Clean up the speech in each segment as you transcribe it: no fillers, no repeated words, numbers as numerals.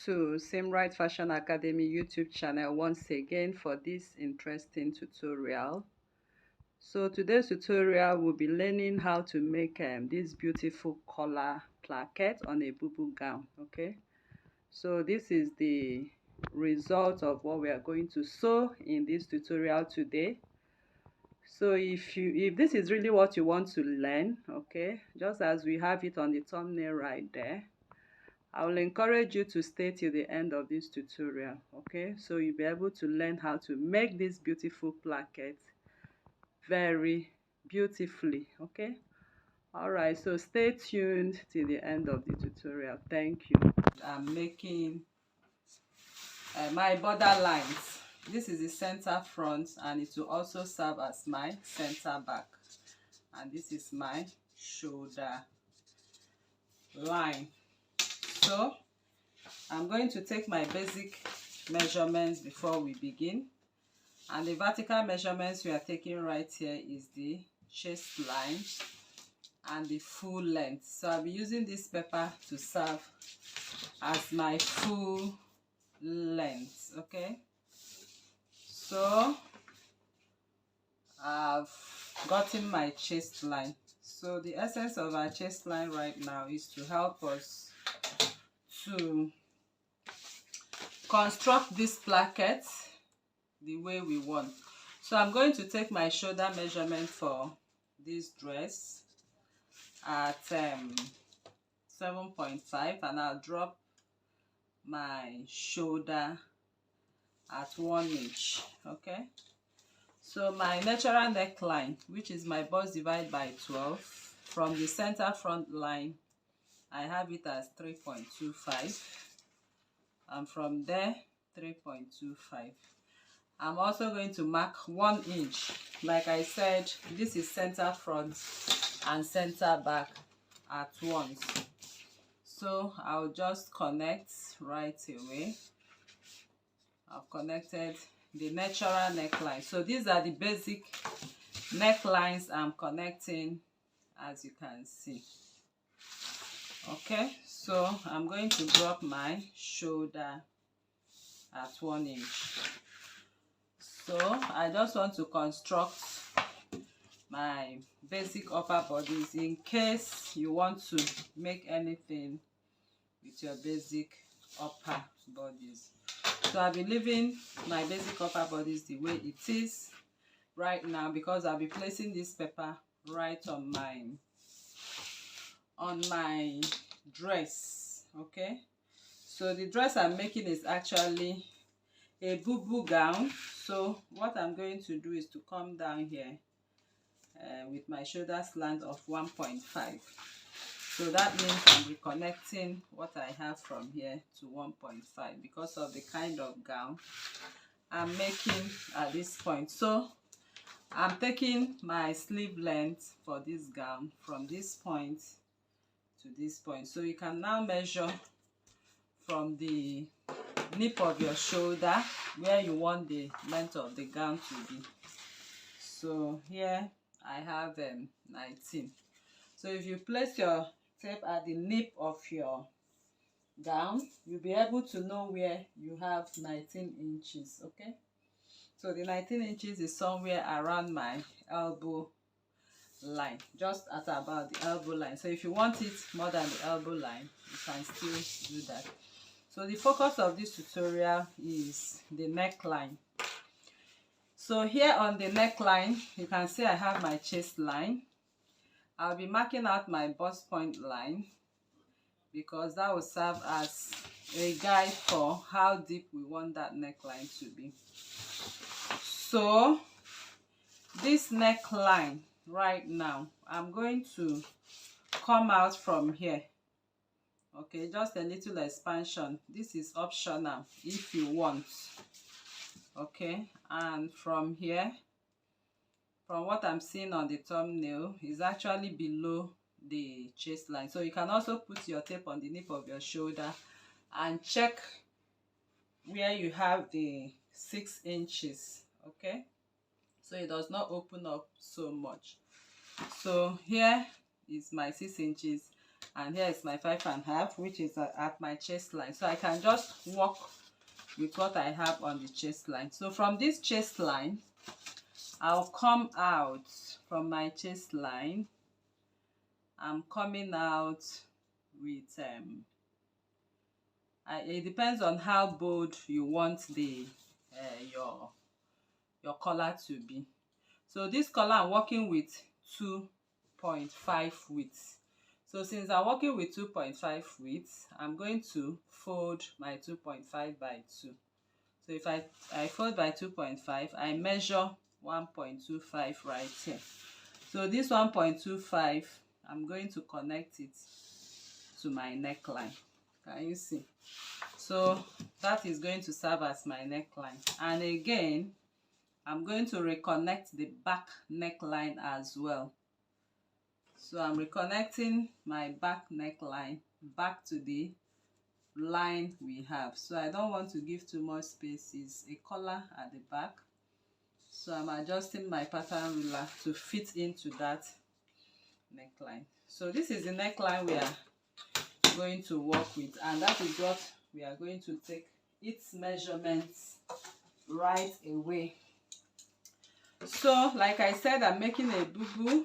To Simright Fashion Academy YouTube channel once again for this interesting tutorial. So today's tutorial will be learning how to make this beautiful collar placket on a bubu gown. Okay, so this is the result of what we are going to sew in this tutorial today. So if this is really what you want to learn, okay, just as we have it on the thumbnail right there, I will encourage you to stay till the end of this tutorial, okay? So you'll be able to learn how to make this beautiful placket very beautifully, okay? All right, so stay tuned till the end of the tutorial. Thank you. I'm making my border lines. This is the center front, and it will also serve as my center back. And this is my shoulder line. So I'm going to take my basic measurements before we begin, and the vertical measurements we are taking right here is the chest line and the full length. So I'll be using this paper to serve as my full length. Okay, so I've gotten my chest line. So the essence of our chest line right now is to help us to construct this placket the way we want. So I'm going to take my shoulder measurement for this dress at 7.5, and I'll drop my shoulder at 1 inch. Okay, so my natural neckline, which is my bust divide by 12, from the center front line I have it as 3.25, and from there 3.25. I'm also going to mark 1 inch. Like I said, this is center front and center back at once. So I'll just connect right away. I've connected the natural neckline. So these are the basic necklines I'm connecting, as you can see. Okay, so I'm going to drop my shoulder at 1 inch. So I just want to construct my basic upper bodies in case you want to make anything with your basic upper bodies. So I'll be leaving my basic upper bodies the way it is right now, because I'll be placing this paper right on my dress. Okay, so the dress I'm making is actually a bubu gown. So what I'm going to do is to come down here with my shoulder slant of 1.5. so that means I'm reconnecting what I have from here to 1.5 because of the kind of gown I'm making at this point. So I'm taking my sleeve length for this gown from this point to this point. So you can now measure from the nip of your shoulder where you want the length of the gown to be. So here I have 19. So if you place your tape at the nip of your gown, you'll be able to know where you have 19 inches. Okay, so the 19 inches is somewhere around my elbow line, just at about the elbow line. So if you want it more than the elbow line, you can still do that. So the focus of this tutorial is the neckline. So here on the neckline, you can see I have my chest line. I'll be marking out my bust point line because that will serve as a guide for how deep we want that neckline to be. So this neckline right now, I'm going to come out from here. Okay, just a little expansion. This is optional if you want. Okay, and from here, from what I'm seeing on the thumbnail, is actually below the chest line. So you can also put your tape on the nip of your shoulder and check where you have the 6 inches. Okay, so it does not open up so much. So here is my 6 inches, and here is my 5.5, which is at my chest line. So I can just work with what I have on the chest line. So from this chest line, I'll come out from my chest line. I'm coming out with it depends on how bold you want the your collar to be. So this collar I'm working with 2.5 width. So since I'm working with 2.5 width, I'm going to fold my 2.5 by 2. So if I fold by 2.5, I measure 1.25 right here. So this 1.25, I'm going to connect it to my neckline. Can you see? So that is going to serve as my neckline. And again, I'm going to reconnect the back neckline as well. So I'm reconnecting my back neckline back to the line we have. So I don't want to give too much space. It's a collar at the back. So I'm adjusting my pattern ruler to fit into that neckline. So this is the neckline we are going to work with, and that is what we are going to take its measurements right away. So like I said, I'm making a BUBU.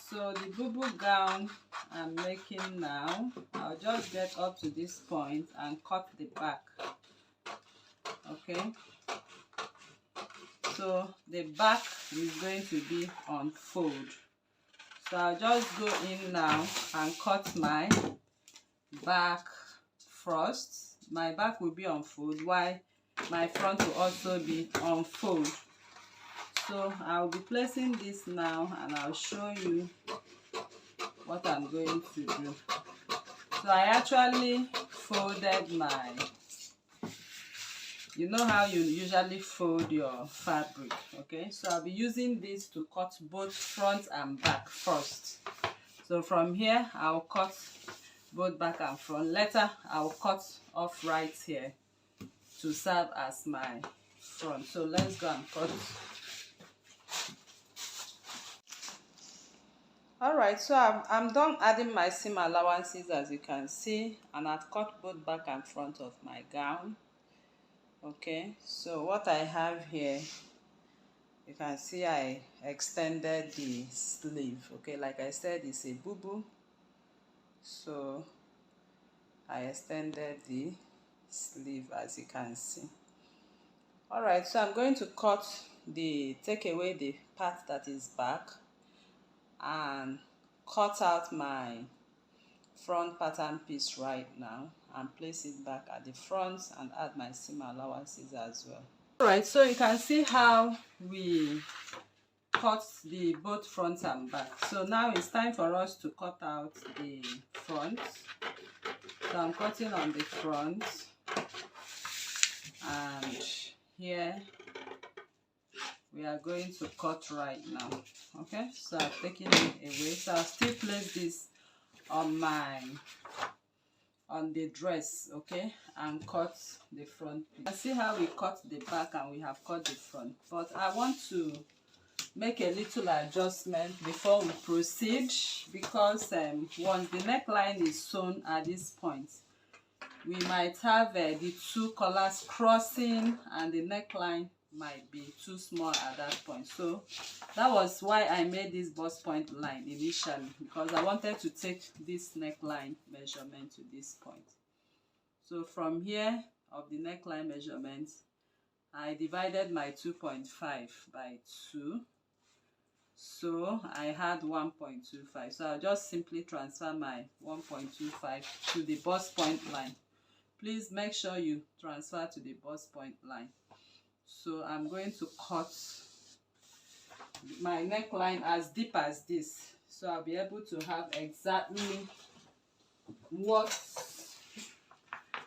So the BUBU gown I'm making now, I'll just get up to this point and cut the back. Okay, so the back is going to be on fold. So I'll just go in now and cut my back first. My back will be on fold, while my front will also be on fold. So I'll be placing this now, and I'll show you what I'm going to do. So I actually folded my, you know how you usually fold your fabric, okay? So I'll be using this to cut both front and back first. So from here, I'll cut both back and front. Later, I'll cut off right here to serve as my front. So let's go and cut. Alright, so I'm done adding my seam allowances, as you can see, and I've cut both back and front of my gown. Okay, so what I have here, you can see I extended the sleeve. Okay, like I said, it's a BUBU, so I extended the sleeve, as you can see. Alright, so I'm going to take away the part that is back and cut out my front pattern piece right now and place it back at the front and add my seam allowances as well. Alright, so you can see how we cut the both front and back. So now it's time for us to cut out the front. So I'm cutting on the front, and here we are going to cut right now. Okay, so I've taken it away. So I'll still place this on the dress, okay, and cut the front piece. I see how we cut the back and we have cut the front, but I want to make a little adjustment before we proceed, because once the neckline is sewn at this point, we might have the two collars crossing and the neckline might be too small at that point. So that was why I made this bust point line initially, because I wanted to take this neckline measurement to this point. So from here of the neckline measurement, I divided my 2.5 by 2. So I had 1.25. So I'll just simply transfer my 1.25 to the bust point line. Please make sure you transfer to the bust point line. So I'm going to cut my neckline as deep as this, so I'll be able to have exactly what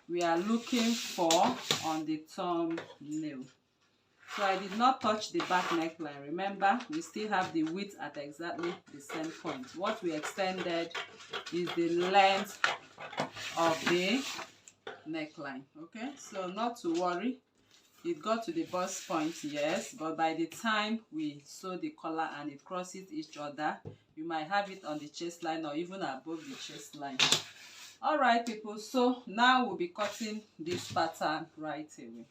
we are looking for on the thumbnail. So I did not touch the back neckline. Remember, we still have the width at exactly the same point. What we extended is the length of the neckline. Okay, so not to worry. it got to the bust point, yes, but by the time we sew the collar and it crosses each other, you might have it on the chest line or even above the chest line. All right, people, so now we'll be cutting this pattern right away.